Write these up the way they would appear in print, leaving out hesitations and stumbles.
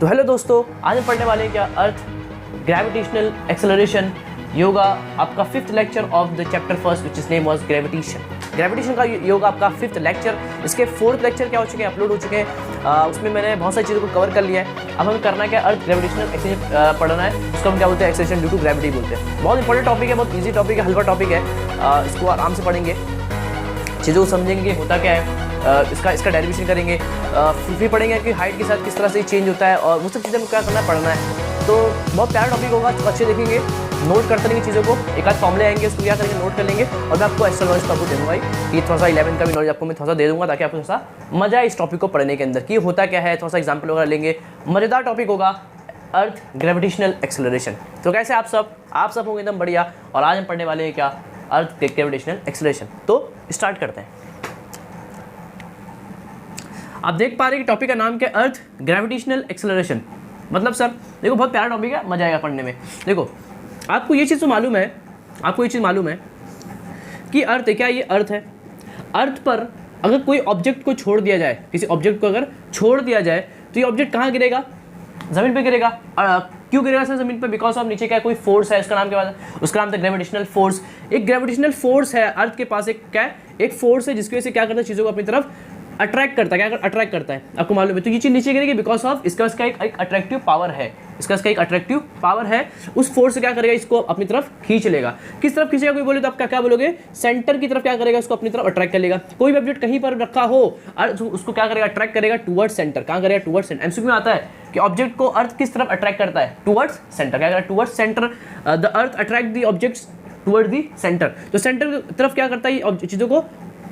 तो हेलो दोस्तों, आज हम पढ़ने वाले हैं क्या अर्थ ग्रेविटेशनल एक्सेलरेशन योगा, आपका fifth lecture of the chapter first which is name was gravitation का योगा आपका फिफ्थ लेक्चर। इसके फोर्थ लेक्चर क्या हो चुके हैं, अपलोड हो चुके हैं। उसमें मैंने बहुत सारी चीज़ों को कवर कर लिया है। अब हमें करना क्या, अर्थ ग्रेविटेशनल एक्सेलरेशन पढ़ना है। उसको हम क्या बोलते हैं, एक्सेलरेशन ड्यू टू ग्रेविटी बोलते हैं। बहुत इंपॉर्टेंट टॉपिक है, बहुत ईजी टॉपिक है, हल्का टॉपिक है। इसको आराम से पढ़ेंगे, चीज़ों को समझेंगे होता क्या है, इसका डेरिवेशन करेंगे, फिर पढ़ेंगे कि हाइट के साथ किस तरह से चेंज होता है और वो सब चीज़ें क्या करना है, पढ़ना है। तो बहुत प्यारा टॉपिक होगा, तो अच्छे देखेंगे, नोट करते रहेंगे चीज़ों को, एक आध फॉर्मूले आएंगे उसको क्या करेंगे, नोट कर लेंगे। और मैं आपको एक्स्ट्रा नॉलेज तो आपको दे दूँगा कि थोड़ा सा 11 का भी नॉलेज आपको मैं थोड़ा सा दे दूँगा, ताकि आपको थोड़ा सा मज़ा है इस टॉपिक को पढ़ने के अंदर कि होता क्या है। थोड़ा सा एग्जाम्पल वगैरह लेंगे, मज़ेदार टॉपिक होगा अर्थ ग्रेविटेशनल एक्सेलरेशन। तो कैसे आप सब होंगे एकदम बढ़िया। और आज हम पढ़ने वाले हैं क्या, अर्थ ग्रेविटेशनल एक्सेलरेशन। तो स्टार्ट करते हैं। आप देख पा रहे हैं कि टॉपिक का नाम क्या, अर्थ ग्रेविटेशनल एक्सेलरेशन। मतलब सर देखो, बहुत प्यारा टॉपिक है, मजा आएगा पढ़ने में। देखो आपको ये चीज़ तो मालूम है, कि अर्थ है क्या, ये अर्थ है। अर्थ पर अगर कोई ऑब्जेक्ट को छोड़ दिया जाए, किसी ऑब्जेक्ट को अगर छोड़ दिया जाए तो ये ऑब्जेक्ट कहाँ गिरेगा, ज़मीन पे गिरेगा। क्यों गिरेगा सर ज़मीन पे, बिकॉज ऑफ नीचे क्या कोई फोर्स है, उसका नाम क्या है, उसका नाम था ग्रेविटेशनल फोर्स। एक ग्रेविटेशनल फोर्स है अर्थ के पास, एक क्या है, एक फोर्स है जिसकी वजह से क्या करता है, चीज़ों को अपनी तरफ अट्रैक्ट करता है। क्या अट्रैक्ट करता है, आपको मालूम है। तो ये चीज़ नीचे गिरेगी बिकॉज ऑफ इसका एक अट्रैक्टिव पावर है, एक अट्रैक्टिव पावर है। उस फोर्स से क्या करेगा, इसको अपनी तरफ खींच लेगा। किस तरफ खींचेगा कोई बोले तो आप क्या बोलोगे, सेंटर की तरफ क्या करेगा, इसको अपनी तरफ अट्रैक्ट कर लेगा। कोई भी ऑब्जेक्ट कहीं पर रखा हो, उसको क्या करेगा, अट्रैक्ट करेगा टुवर्ड्स सेंटर। कहाँ करेगा, टुवर्ड्स सेंटर। एमसीक्यू में आता है कि ऑब्जेक्ट को अर्थ किस तरफ अट्रैक्ट करता है, टुवर्ड्स सेंटर। क्या करेगा, towards centre. The earth attract the objects toward the centre. तो सेंटर की तरफ क्या करता है, चीज़ों को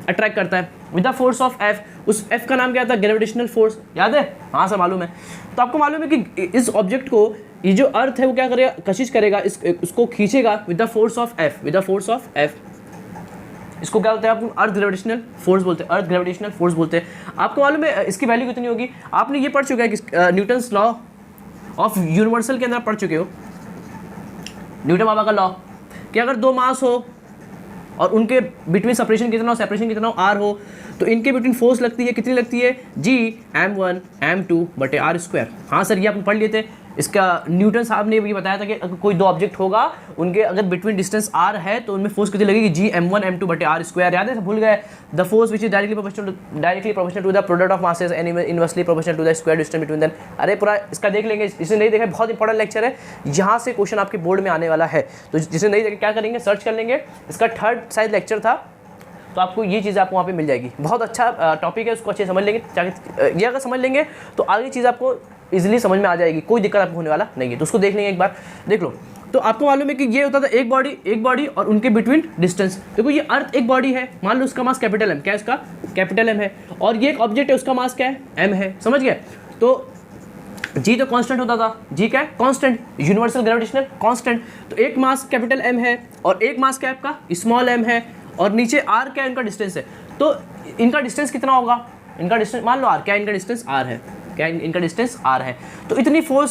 अट्रैक्ट करता है with the force of F. उस एफ का नाम क्या था, ग्रेविटेशनल फोर्स। याद है, हाँ सर मालूम है। तो आपको मालूम है कि इस ऑब्जेक्ट को, ये जो अर्थ है वो क्या करेगा, कशिश करेगा, उसको खींचेगा with the force of F, with the force of F. इसको क्या बोलते हैं आप, अर्थ ग्रेविटेशनल फोर्स बोलते हैं, अर्थ ग्रेविटेशनल फोर्स बोलते हैं। आपको मालूम है इसकी वैल्यू कितनी होगी, आपने ये पढ़ चुके हैं कि न्यूटन्स लॉ ऑफ यूनिवर्सल के अंदर पढ़ चुके हो, न्यूटन बाबा का लॉ, कि अगर दो मास हो और उनके बिटवीन सेपरेशन कितना हो आर हो, तो इनके बिटवीन फोर्स लगती है, कितनी लगती है, जी m1 m2 बटे आर स्क्वायर। हाँ सर, ये आप पढ़ लिए थे। इसका न्यूटन साहब ने ये बताया था कि अगर कोई दो ऑब्जेक्ट होगा, उनके अगर बिटवीन डिस्टेंस आर है तो उनमें फोर्स कितनी लगेगी, जी m1 m2 बटे आर स्क्वायर। याद है, भूल गए। The force which is directly proportional to the product of masses and inversely proportional to the square distance between them. अरे पूरा इसका देख लेंगे, जिसे नहीं देखा बहुत इंपॉर्टेंट लेक्चर है, यहाँ से क्वेश्चन आपके बोर्ड में आने वाला है। तो जिसे नहीं देखे क्या करेंगे, सर्च कर लेंगे। इसका थर्ड साइज लेक्चर था, तो आपको ये चीज़ आपको वहाँ पे मिल जाएगी। बहुत अच्छा टॉपिक है, उसको अच्छे समझ लेंगे। ये अगर समझ लेंगे तो आगे चीज़ आपको इजीली समझ में आ जाएगी, कोई दिक्कत आपको होने वाला नहीं है। तो उसको देख लेंगे, एक बार देख लो। तो आपको मालूम है कि ये होता था एक बॉडी और उनके बिटवीन डिस्टेंस। देखो ये अर्थ एक बॉडी है, मान लो उसका मास कैपिटल एम, क्या है उसका, कैपिटल एम है। और ये एक ऑब्जेक्ट है, उसका मास क्या है, एम है। समझ गए। तो जी तो कांस्टेंट होता था, जी क्या है, कांस्टेंट, यूनिवर्सल ग्रेविटेशनल कांस्टेंट। तो एक मास कैपिटल एम है और एक मास क्या है आपका, स्मॉल एम है, और नीचे आर क्या है, इनका डिस्टेंस है। तो इनका डिस्टेंस कितना होगा, इनका डिस्टेंस मान लो आर, क्या इनका डिस्टेंस आर है, क्या इनका डिस्टेंस आर है। तो इतनी फोर्स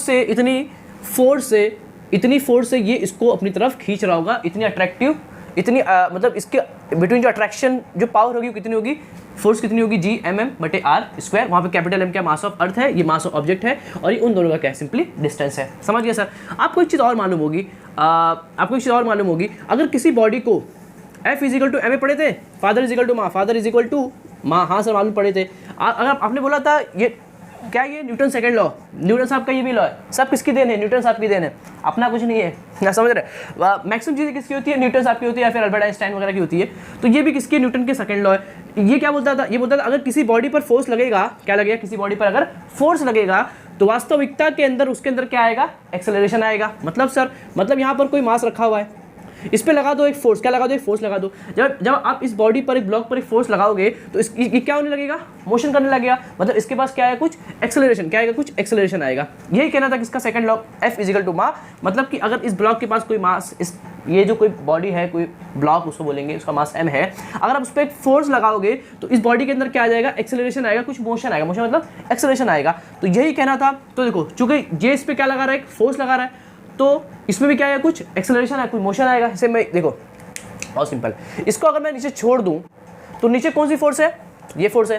से ये इसको अपनी तरफ खींच रहा होगा, इतनी अट्रैक्टिव, इतनी मतलब इसके बिटवीन जो अट्रैक्शन जो पावर होगी वो कितनी होगी, फोर्स कितनी होगी, जी mm बटे आर स्क्वायर। वहाँ पे कैपिटल एम क्या, मास ऑफ अर्थ है, ये मास ऑफ ऑब्जेक्ट है, और ये उन दोनों का क्या है, सिंपली डिस्टेंस है। समझ गए सर। आपको एक चीज़ और मालूम होगी, अगर किसी बॉडी को F इजिकल टू एम पढ़े थे, फादर इजिकल टू माँ। हाँ सर मालूम पढ़े थे। अगर आपने बोला था ये क्या, ये न्यूटन सेकंड लॉ, न्यूटन साहब का ये भी लॉ है, सब किसकी देन है, न्यूटन साहब की देन है, अपना कुछ नहीं है। ना समझ रहे, मैक्सिमम चीज़ें किसकी होती है, न्यूटन साहब की होती है या फिर अल्बर्ट आइंस्टाइन वगैरह की होती है। तो ये भी किसकी, न्यूटन के सेकंड लॉ है। ये क्या बोलता था, ये बोलता था अगर किसी बॉडी पर फोर्स लगेगा, क्या लगेगा, किसी बॉडी पर अगर फोर्स लगेगा तो वास्तविकता के अंदर उसके अंदर क्या आएगा, एक्सेलरेशन आएगा। मतलब सर, मतलब यहाँ पर कोई मास रखा हुआ है, इस पे लगा दो एक फोर्स, क्या लगा दो, एक फोर्स लगा दो। जब आप इस बॉडी पर, एक ब्लॉक पर एक फोर्स लगाओगे तो ये क्या होने लगेगा, मोशन करने लगेगा। मतलब इसके पास क्या है, कुछ एक्सेलरेशन, क्या आएगा, कुछ एक्सेलरेशन आएगा। यही कहना था कि इसका second law F equal to मा, मतलब कि अगर इस ब्लॉक के पास कोई मास, ये जो कोई बॉडी है, कोई ब्लॉक उसको बोलेंगे, उसका मास m है, अगर आप उस पर एक फोर्स लगाओगे तो इस बॉडी के अंदर क्या आ जाएगा, एक्सेलरेशन आएगा, कुछ मोशन आएगा। मोशन मतलब एक्सेलरेशन आएगा। तो यही कहना था। तो देखो चूंकि ये इस पर क्या लगा रहा है, एक फोर्स लगा रहा है, तो इसमें भी क्या है, कुछ एक्सेलरेशन है, कुछ मोशन आएगा। इसे मैं देखो बहुत सिंपल, इसको अगर मैं नीचे छोड़ दूं तो नीचे कौन सी फोर्स है, ये फोर्स है,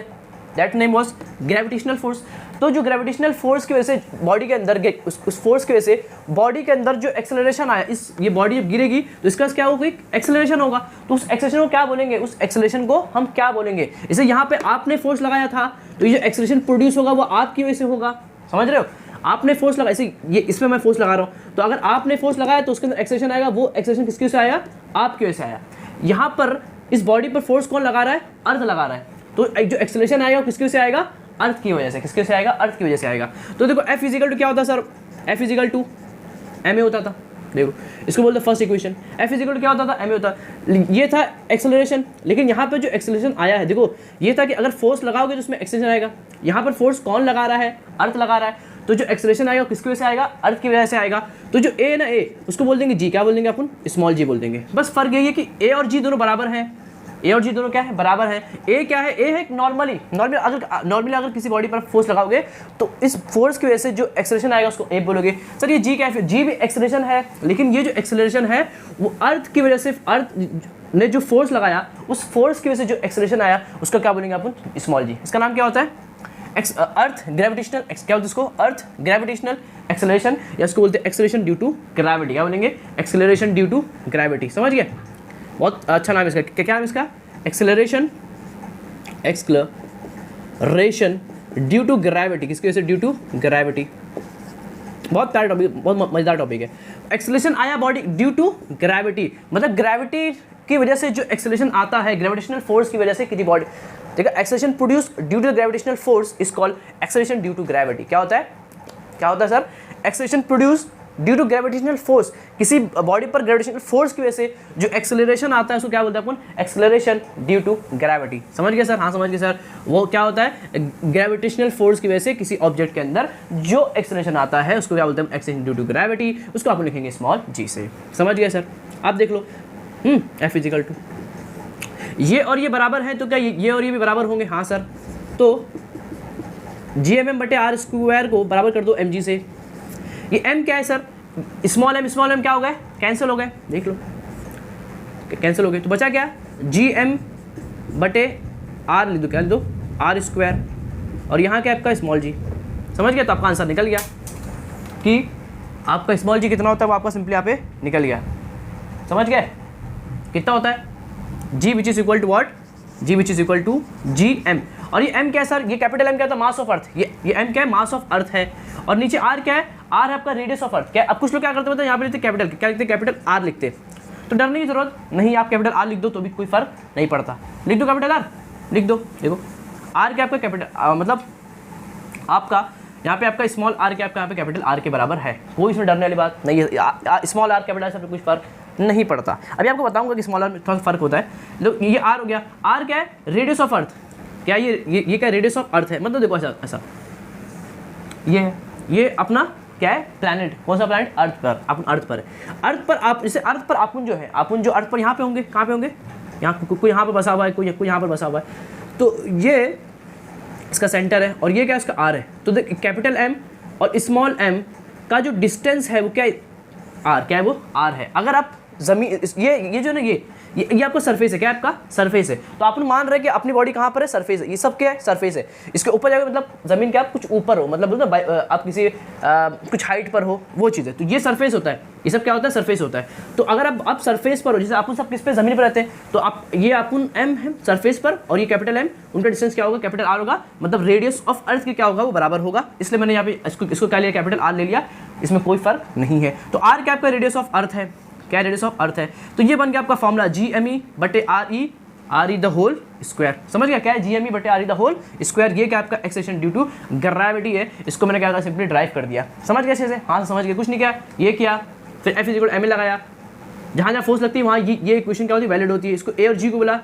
that name was gravitational force. तो जो ग्रेविटेशनल फोर्स की वजह से बॉडी के अंदर उस फोर्स की वजह से बॉडी के अंदर जो एक्सेलरेशन आया, इस ये बॉडी जब गिरेगी तो इसका क्या होगा, एक्सेलरेशन होगा। तो उस एक्सेलरेशन को क्या बोलेंगे, उस एक्सेलरेशन को हम क्या बोलेंगे। जैसे यहाँ पे आपने फोर्स लगाया था तो ये जो एक्सेलरेशन प्रोड्यूस होगा वो आपकी वजह से होगा, समझ रहे हो। आपने फोर्स लगा, इसे ये इसमें मैं फोर्स लगा रहा हूँ, तो अगर आपने फोर्स लगाया तो उसके अंदर एक्सेलरेशन आएगा, वो एक्सेलरेशन किसकी वजह से आया, आपकी वजह से आया। यहाँ पर इस बॉडी पर फोर्स कौन लगा रहा है, अर्थ लगा रहा है, तो जो एक्सेलरेशन आएगा वो किसकी वजह से आएगा, अर्थ की वजह से। किसकी वजह से आएगा, अर्थ की वजह से आएगा। तो देखो F इजिकल टू क्या होता है sir, F equal to ma होता था। देखो इसको बोलते first equation, F equal to क्या होता था, ma होता। ये था एक्सेलरेशन, लेकिन यहाँ पे जो एक्सेलरेशन आया है, देखो ये था कि अगर फोर्स लगाओगे तो उसमें एक्सेलरेशन आएगा। यहाँ पर फोर्स कौन लगा रहा है, अर्थ लगा रहा है, तो जो एक्सेलरेशन आएगा किसकी वजह से आएगा, अर्थ की वजह से आएगा। तो जो ए ना ए, उसको बोल देंगे जी, क्या बोल देंगे अपन, स्मॉल जी बोल देंगे। बस फर्क यही है कि ए और जी दोनों बराबर हैं, ए और जी दोनों क्या है, बराबर है। ए क्या है, ए है नॉर्मली अगर किसी बॉडी पर फोर्स लगाओगे तो इस फोर्स की वजह से जो एक्सेलरेशन आएगा उसको ए बोलोगे। सर ये जी क्या है, जी भी एक्सेलरेशन है, लेकिन ये जो एक्सेलरेशन है वो अर्थ की वजह से, अर्थ ने जो फोर्स लगाया उस फोर्स की वजह से जो एक्सेलरेशन आया उसका क्या बोलेंगे अपन, स्मॉल जी। इसका नाम क्या होता है, अर्थ ग्रेविटेशनल, क्या होता है इसको, अर्थ ग्रेविटेशनल एक्सेलरेशन, या इसको बोलते हैं एक्सेलरेशन ड्यू टू ग्रेविटी। क्या बोलेंगे, एक्सेलरेशन ड्यू टू ग्रेविटी। समझ गए, बहुत अच्छा नाम है इसका। क्या नाम है इसका, एक्सेलरेशन ड्यू टू ग्रेविटी। किसकी वजह से, ड्यू टू ग्रेविटी। बहुत प्यारा टॉपिक, बहुत मजेदार टॉपिक है। एक्सेलरेशन आया बॉडी ड्यू टू ग्रेविटी, मतलब ग्रेविटी की वजह से जो एक्सेलरेशन आता है, ग्रेविटेशनल फोर्स की वजह से किसी बॉडी, देखो acceleration produce due to gravitational force is called acceleration due to gravity. क्या होता है, क्या होता है sir, acceleration produce due to gravitational force, किसी बॉडी पर ग्रेविटेशनल फोर्स की वजह से जो एक्सेलरेशन आता है उसको क्या बोलते हैं अपन, एक्सेलरेशन ड्यू टू ग्रेविटी। समझ गए सर, हाँ समझ गए सर। वो क्या होता है, ग्रेविटेशनल फोर्स की वजह से किसी ऑब्जेक्ट के अंदर जो एक्सेलरेशन आता है उसको क्या बोलते हैं, एक्सेलरेशन ड्यू टू ग्रेविटी। उसको आप लिखेंगे स्मॉल जी से। समझ गए सर, आप देख लो F इजिकल टू ये और ये बराबर है, तो क्या ये और ये भी बराबर होंगे, हाँ सर। तो GMM बटे आर स्क्वायर को बराबर कर दो mg से। ये m क्या है सर, स्मॉल m क्या हो गए, कैंसिल हो गए, देख लो कैंसिल हो गए। तो बचा क्या, GM बटे आर लिख दो, क्या लिख दो, आर स्क्वायर, और यहाँ क्या आपका स्मॉल जी। समझ गया, तो आपका आंसर निकल गया कि आपका स्मॉल जी कितना होता है, वो आपका सिंपली यहाँ पे निकल गया। समझ गए, कितना होता है, G which is equal to what, G which is equal to GM। और ये M क्या है सर, ये कैपिटल M क्या था, मास ऑफ अर्थ। ये M क्या है, मास ऑफ अर्थ है। और नीचे R क्या है, R है आपका रेडियस ऑफ अर्थ। क्या अब कुछ लोग क्या करते हैं, यहाँ पे लिखते कैपिटल, क्या लिखते, कैपिटल R लिखते। तो डरने की जरूरत नहीं, आप कैपिटल R लिख दो तो भी कोई फर्क नहीं पड़ता। लिख दो कैपिटल R, लिख दो। देखो R क्या आपका कैपिटल, मतलब आपका यहाँ पे आपका स्मॉल r क्या आपका यहाँ पे कैपिटल R के बराबर है, कोई इसमें डरने वाली बात नहीं है। स्मॉल r कैपिटल से कुछ फर्क नहीं पड़ता। अभी आपको बताऊंगा कि स्मॉल r में थोड़ा फर्क होता है। तो ये r हो गया, r क्या है, रेडियस ऑफ अर्थ। क्या ये क्या रेडियस ऑफ अर्थ है, मतलब देखो ऐसा ये है, ये अपना क्या है, प्लैनेट। कौन सा प्लैनेट, अर्थ पर, अपन अर्थ पर है। अर्थ पर आप, जैसे अर्थ पर अपन जो है, अपन जो अर्थ पर यहाँ पे होंगे, कहाँ पे होंगे, यहाँ कोई यहाँ पर बसा हुआ है, कोई यहाँ पर बसा हुआ है। तो ये इसका सेंटर है और ये क्या इसका R है। तो देख कैपिटल M और स्मॉल m का जो डिस्टेंस है वो क्या है, R, क्या है वो R है। अगर आप जमीन, ये जो ना ये आपका सरफेस है, क्या है आपका सरफेस है। तो आप मान रहे हैं कि अपनी बॉडी कहाँ पर है, सरफेस है। ये सब क्या है, सरफेस है। इसके ऊपर जाकर मतलब जमीन के आप कुछ ऊपर हो, मतलब आप किसी कुछ हाइट पर हो, वो चीज़ है। तो ये सरफेस होता है, ये सब क्या होता है, सरफेस होता है। तो अगर आप सरफेस पर हो, जैसे अपन सब किस पे, जमीन पर रहते हैं, तो आप ये अपन M है सरफेस पर और ये कैपिटल M, उनका डिस्टेंस क्या होगा, कैपिटल R होगा। मतलब रेडियस ऑफ अर्थ की क्या होगा, वो बराबर होगा। इसलिए मैंने यहाँ पे इसको क्या लिया, कैपिटल R ले लिया, इसमें कोई फर्क नहीं है। तो R क्या आपका रेडियस ऑफ अर्थ है, क्या रेडियस ऑफ अर्थ है। तो ये बन गया आपका फॉर्मूला GME बटे RE द होल स्क्वायर। समझ गया, क्या है GME बटे RE द होल स्क्वायर। ये क्या आपका एक्सेलरेशन ड्यू टू ग्रेविटी है। इसको मैंने क्या कहा, सिंपली ड्राइव कर दिया। समझ गया अच्छे से, हाँ समझ गया, कुछ नहीं किया, ये किया, फिर F इक्वल ma लगाया। जहाँ जहाँ फोर्स लगती है वहाँ ये इक्वेशन क्या होती है, वैलिड होती है। इसको A और G को बोला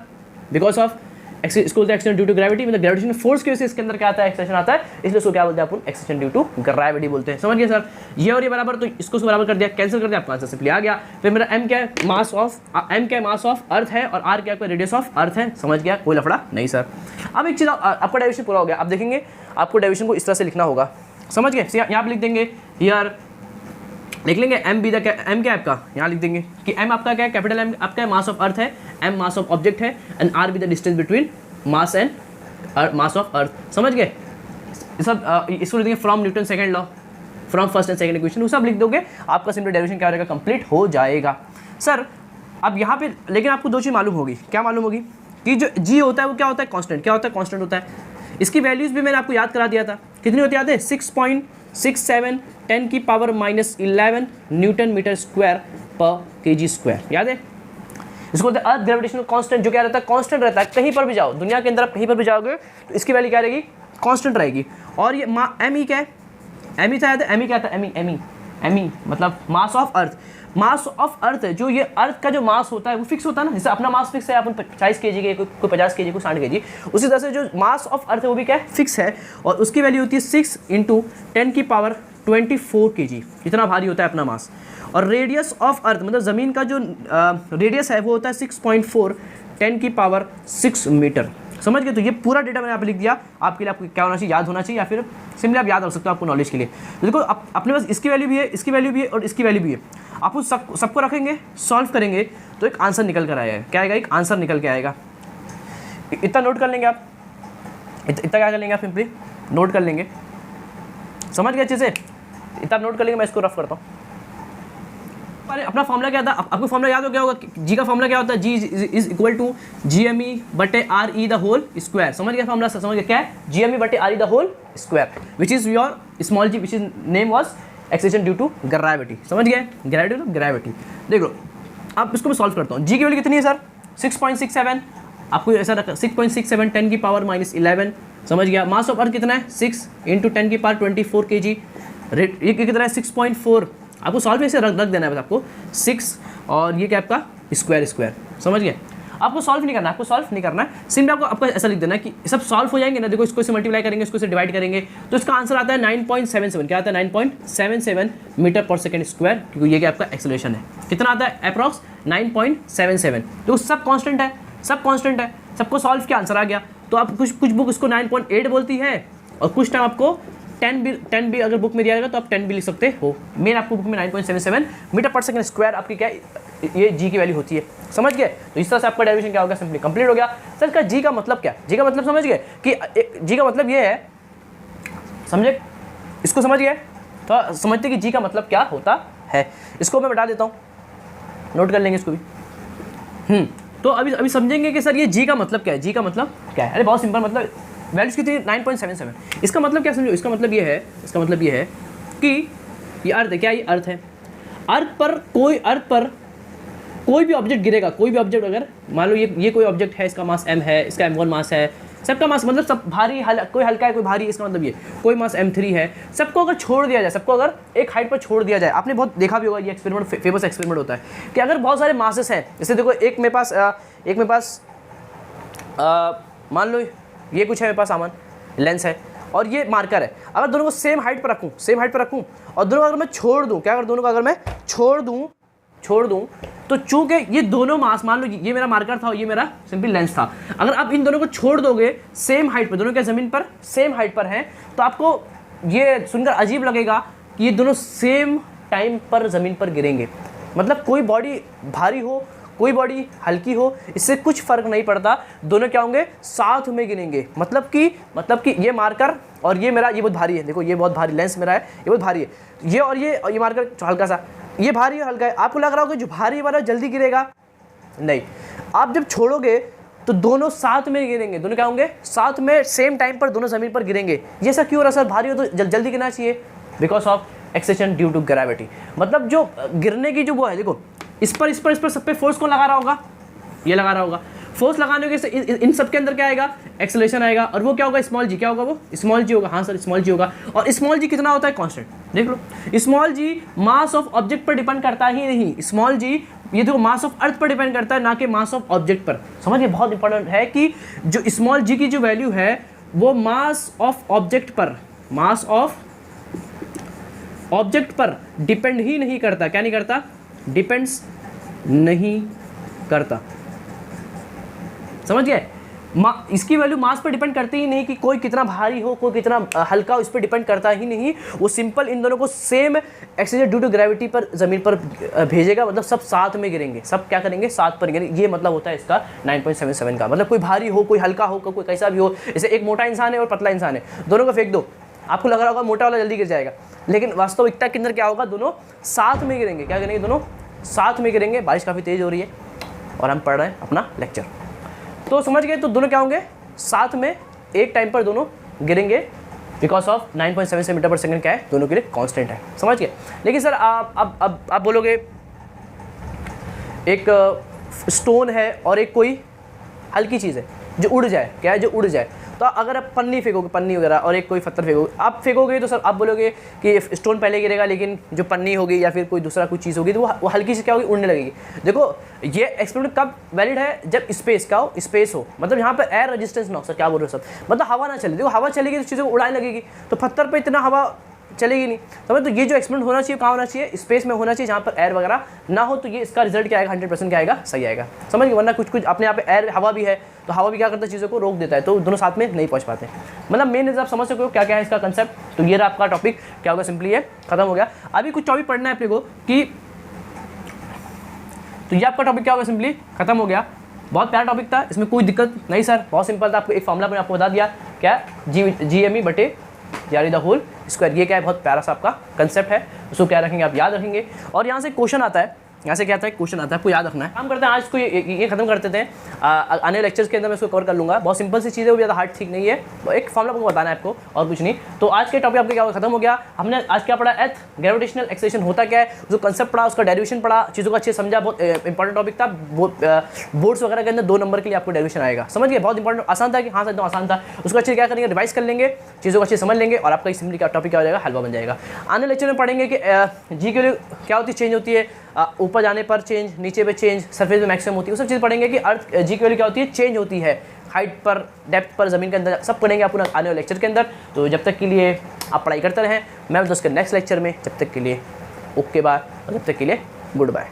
बिकॉज ऑफ इसको बोलते हैं एक्सेलरेशन ड्यू टू ग्रेविटी, मतलब ग्रेविटेशनल फोर्स की वजह से इसके अंदर क्या आता है, एक्सेलरेशन आता है, इसलिए उसको क्या बोलते हैं अपन, एक्सेलरेशन ड्यू टू ग्रेविटी बोलते हैं। समझ गए सर, ये और ये बराबर, तो इसको बराबर कर दिया, कैंसिल कर दिया, आपका आंसर सिंपली आ गया। फिर मेरा M क्या है, मास ऑफ अर्थ है और R क्या है, रेडियस ऑफ अर्थ है। समझ गया, कोई लफड़ा नहीं सर। अब एक चीज़, आपका डेरिवेशन पूरा हो गया। अब देखेंगे आपको डेरिवेशन को इस तरह से लिखना होगा। समझ गए, यहाँ पे लिख देंगे, यार लिख लेंगे M भी द M क्या है आपका, यहाँ लिख देंगे कि M आपका क्या है, कैपिटल M आपका मास ऑफ अर्थ है, M मास ऑफ ऑब्जेक्ट है, एंड R भी the distance between mass and mass of earth. समझ गए, सब इसको लिख देंगे from Newton second law, from first and second equation, वो सब लिख दोगे, आपका सिंपल डेरिवेशन क्या हो जाएगा, कंप्लीट हो जाएगा। सर अब यहाँ पे लेकिन आपको दो चीज़ मालूम होगी, क्या मालूम होगी कि जो जी होता है वो क्या होता है, कांस्टेंट। क्या होता है, कांस्टेंट होता है। इसकी वैल्यूज़ भी मैंने आपको याद करा दिया था, कितनी होती है याद है, 6.67 10⁻11 न्यूटन मीटर स्क्वायर पर केजी स्क्वायर, याद है। इसको बोलते हैं अर्थ ग्रेविटेशनल कांस्टेंट, जो क्या रहता है, कांस्टेंट रहता है। कहीं पर भी जाओ दुनिया के अंदर, आप कहीं पर भी जाओगे तो इसकी वैल्यू क्या रहेगी, कांस्टेंट रहेगी। और ये एम ई क्या है, एम ई था, एम ई क्या था, एम ई मतलब mass of earth. Mass of earth है, जो ये अर्थ का जो मास होता है वो फिक्स होता है ना, जैसे अपना मास फिक्स है, अपन 40 kg के, कोई 50 kg, कोई 60 kg, उसी तरह से जो मास ऑफ अर्थ है वो भी क्या है, फिक्स है। और उसकी वैल्यू होती है 6 × 10⁻24 kg, इतना भारी होता है अपना मास। और रेडियस ऑफ अर्थ मतलब ज़मीन का जो रेडियस है वो होता है 6.4 10⁻6 मीटर, समझ गए। तो ये पूरा डेटा मैंने यहाँ पे लिख दिया आपके लिए, आपको क्या होना चाहिए, याद होना चाहिए, या फिर सिंपली आप याद रख सकते हो आपको नॉलेज के लिए। तो देखो अपने पास इसकी वैल्यू भी है, इसकी वैल्यू भी है और इसकी वैल्यू भी है। आप उस सबको रखेंगे, सॉल्व करेंगे तो एक आंसर निकल कर आएगा। क्या आएगा, एक आंसर निकल के आएगा। इतना नोट कर लेंगे आप, इतना क्या कर लेंगे आप, सिंपली नोट कर लेंगे, समझ गए अच्छे से। इतना नोट कर लेंगे, मैं इसको रफ करता हूँ। अरे अपना फॉर्मूला क्या था, आपको फॉर्मूला याद हो गया होगा, जी का फॉर्मूला क्या होता है, G is equal to GME/RE the whole square, समझ गया फॉर्मूला, समझ गया क्या है, GME/RE the whole square, which is your small G, which is name was acceleration due to gravity, समझ गए, ग्रेविटी। देखो अब इसको मैं सॉल्व करता हूँ। जी की वैल्यू कितनी है सर, 6.67, आपको ऐसा रखा 6.67 10⁻11, समझ गया। मास ऑफ अर्थ कितना है, 6 × 10⁻24 kg, ये कितना है 6.4, आपको सॉल्व ऐसे रख देना है बस आपको 6, और ये क्या आपका स्क्वायर, समझ गए। आपको सॉल्व नहीं करना, आपको सॉल्व नहीं करना है, सिंपली आपको ऐसा लिख देना कि सब सॉल्व हो जाएंगे ना। देखो इसको से मल्टीप्लाई करेंगे, इसको से डिवाइड करेंगे, तो इसका आंसर आता है 9.77, क्या आता है 9.77 मीटर पर सेकंड स्क्वायर, क्योंकि ये क्या आपका एक्सेलरेशन है। कितना आता है अप्रॉक्स 9.77। तो सब कांस्टेंट है, सब कांस्टेंट है, सबको सॉल्व किया आंसर आ गया। तो आप कुछ बुक इसको 9.8 बोलती है, और कुछ टाइम आपको 10 भी अगर बुक में दिया जाएगा तो आप 10 भी लिख सकते हो। मेन आपको बुक में 9.77 मीटर पर सेकंड स्क्वायर आपकी क्या ये जी की वैल्यू होती है, समझ गए। तो इस तरह से आपका डेरिवेशन क्या होगा, सिंपली कंप्लीट हो गया। सर इसका जी का मतलब क्या, जी का मतलब समझ गए कि जी का मतलब ये है, समझे, इसको समझ गए, तो समझते कि जी का मतलब क्या होता है। इसको मैं बता देता हूँ, नोट कर लेंगे इसको भी। तो अभी समझेंगे कि सर ये जी का मतलब क्या है, जी का मतलब क्या है। अरे बहुत सिंपल, मतलब वैल्यूज कितनी, 9.77। इसका मतलब क्या समझो, इसका मतलब ये है, कि ये अर्थ है, क्या ये अर्थ है, अर्थ पर कोई भी ऑब्जेक्ट गिरेगा, कोई भी ऑब्जेक्ट, अगर मान लो ये कोई ऑब्जेक्ट है, इसका मास m है, इसका m1 मास है, सबका मास मतलब सब भारी, कोई हल्का है कोई भारी, इसका मतलब ये कोई मास m3 है, सबको अगर छोड़ दिया जाए, सबको अगर एक हाइट पर छोड़ दिया जाए, आपने बहुत देखा भी होगा, ये एक्सपेरिमेंट फेमस एक्सपेरिमेंट होता है कि अगर बहुत सारे मासेस हैं, जैसे देखो एक मेरे पास मान लो ये कुछ है मेरे पास सामान, लेंस है और ये मार्कर है, अगर दोनों को सेम हाइट पर रखूं और दोनों को अगर मैं छोड़ दूं, क्या अगर दोनों को अगर मैं छोड़ दूं तो चूंकि ये दोनों मास, मान लो ये मेरा मार्कर था और ये मेरा सिंपल लेंस था, अगर आप इन दोनों को छोड़ दोगे सेम हाइट पर, दोनों क्या ज़मीन पर सेम हाइट पर हैं, तो आपको ये सुनकर अजीब लगेगा कि ये दोनों सेम टाइम पर ज़मीन पर गिरेंगे। मतलब कोई बॉडी भारी हो, कोई बॉडी हल्की हो, इससे कुछ फ़र्क नहीं पड़ता, दोनों क्या होंगे, साथ में गिरेंगे। मतलब कि ये मार्कर और ये मेरा, ये बहुत भारी है, देखो ये बहुत भारी लेंस मेरा है, ये बहुत भारी है, ये और ये मार्कर हल्का सा, ये भारी और हल्का है। आपको लग रहा होगा जो भारी वाला जल्दी गिरेगा, नहीं, आप जब छोड़ोगे तो दोनों साथ में गिरेंगे, दोनों क्या होंगे, साथ में सेम टाइम पर दोनों ज़मीन पर गिरेंगे। ये सब क्यों हो रहा है सर, भारी हो तो जल्दी गिरना चाहिए, because of acceleration due to gravity. मतलब जो गिरने की जो वो है, देखो इस पर सब पे फोर्स कौन लगा रहा होगा, ये लगा रहा होगा। फोर्स लगाने के इन सब के अंदर क्या आएगा, एक्सेलेरेशन आएगा, और वो क्या होगा, स्मॉल जी, क्या होगा वो, स्मॉल जी होगा। हाँ सर स्मॉल जी होगा, और स्मॉल जी कितना होता है, कांस्टेंट। देख लो small G mass of object पर डिपेंड करता ही नहीं, स्मॉल जी ये देखो मास ऑफ अर्थ पर डिपेंड करता है, ना कि मास ऑफ ऑब्जेक्ट पर। समझिए बहुत इंपॉर्टेंट है कि जो स्मॉल जी की जो वैल्यू है वो मास ऑफ ऑब्जेक्ट पर डिपेंड ही नहीं करता। क्या नहीं करता, डिपेंड्स नहीं करता, समझ गए। इसकी वैल्यू मास पर डिपेंड करती ही नहीं कि कोई कितना भारी हो, कोई कितना हल्का, उस पर डिपेंड करता ही नहीं। वो सिंपल इन दोनों को same acceleration due to gravity पर ज़मीन पर भेजेगा, मतलब सब साथ में गिरेंगे, सब क्या करेंगे, साथ पर गिरेंगे। ये मतलब होता है इसका 9.77 का। मतलब कोई भारी हो, कोई हल्का हो, कोई कैसा भी हो, जैसे एक मोटा इंसान है और पतला इंसान है, दोनों को फेंक दो, आपको लग रहा होगा मोटा वाला जल्दी गिर जाएगा, लेकिन वास्तविकता के अंदर क्या होगा, दोनों साथ में गिरेंगे। क्या गिरेंगे? दोनों साथ में गिरेंगे। बारिश काफ़ी तेज़ हो रही है और हम पढ़ रहे हैं अपना लेक्चर, तो समझ गए। तो दोनों क्या होंगे? साथ में एक टाइम पर दोनों गिरेंगे, बिकॉज ऑफ 9.77 मीटर पर सेकंड क्या है, दोनों के लिए कांस्टेंट है। समझ गए। लेकिन सर आप बोलोगे एक स्टोन है और एक कोई हल्की चीज़ है जो उड़ जाए, क्या है, जो उड़ जाए। तो अगर आप पन्नी फेंकोगे, पन्नी वगैरह, और एक कोई पत्थर फेंकोगे, आप फेंकोगे तो सर आप बोलोगे कि स्टोन पहले गिरेगा, लेकिन जो पन्नी होगी या फिर कोई दूसरा कुछ चीज़ होगी तो वो हल्की सी क्या होगी, उड़ने लगेगी। देखो ये एक्सपेरिमेंट कब वैलिड है? जब स्पेस का हो, स्पेस हो, मतलब यहाँ पर एयर रेजिस्टेंस ना हो। सर क्या बोल रहे हो सर? मतलब हवा ना चले। देखो हवा चलेगी तो चीज़ों को उड़ाने लगेगी, तो पत्थर पर इतना हवा चलेगी नहीं। समझ? तो ये जो एक्सपेरिमेंट होना चाहिए कहाँ होना चाहिए? स्पेस में होना चाहिए, जहाँ पर एयर वगैरह ना हो। तो ये इसका रिजल्ट क्या आएगा? 100% क्या आएगा? सही आएगा। समझ गए। वरना कुछ अपने यहाँ पे एयर, हवा भी है, तो हवा भी क्या करता है, चीज़ों को रोक देता है, तो दोनों साथ में नहीं पहुँच पाते। मतलब मेन आप समझ सको क्या क्या है इसका कंसेप्ट। तो ये रहा आपका टॉपिक, क्या होगा, सिंपली है, खत्म हो गया। अभी कुछ टॉपिक पढ़ना है अपने को कि, तो ये आपका टॉपिक क्या होगा, सिंपली खत्म हो गया। बहुत प्यारा टॉपिक था, इसमें कोई दिक्कत नहीं सर, बहुत सिंपल था। आपको एक फॉर्मूला मैंने आपको बता दिया, क्या, GME बटे यानी द होल स्क्वायर। ये क्या है? बहुत प्यारा सा आपका कंसेप्ट है, उसको क्या रखेंगे आप, याद रखेंगे। और यहाँ से क्वेश्चन आता है, यहाँ से क्या आता है, क्वेश्चन आता है, आपको याद रखना है। काम करते हैं आज को ये खत्म कर देते हैं। आने लेक्चर्स के अंदर मैं इसको कवर कर लूँगा। बहुत सिंपल सी चीज़ है, वो ज़्यादा हार्ड ठीक नहीं है, एक फॉर्मूला आपको बताना है आपको, और कुछ नहीं। तो आज के टॉपिक आपका क्या खत्म हो गया। हमने आज क्या पढ़ा? एर्थ ग्रेविटेशनल एक्सेलरेशन होता क्या है, उसको कंसेप्ट पढ़ा, उसका डेरिवेशन पढ़ा, चीज़ों को अच्छे समझा। बहुत इंपॉर्टेंट टॉपिक था। बोर्ड्स वगैरह के अंदर 2 नंबर के लिए आपको डेरिवेशन आएगा। समझ गए। बहुत इंपॉर्टेंट, आसान था कि हाँ सर एकदम आसान था। उसको अच्छे क्या करेंगे, रिवाइज कर लेंगे, चीज़ों को अच्छे समझ लेंगे, और आपका सिंपली क्या टॉपिक क्या हो जाएगा, हलवा बन जाएगा। आने लेक्चर में पढ़ेंगे कि जी के लिए क्या होती है, चेंज होती है, ऊपर जाने पर चेंज, नीचे पे चेंज, सरफेस में मैक्सिमम होती है, वो सब चीज़ पढ़ेंगे कि अर्थ जी की वैल्यू क्या होती है, चेंज होती है, हाइट पर, डेप्थ पर, ज़मीन के अंदर, सब पढ़ेंगे आप आने वाले लेक्चर के अंदर। तो जब तक के लिए आप पढ़ाई करते रहें, मैं उसके नेक्स्ट लेक्चर में, जब तक के लिए ओके बाय, और जब तक के लिए गुड बाय।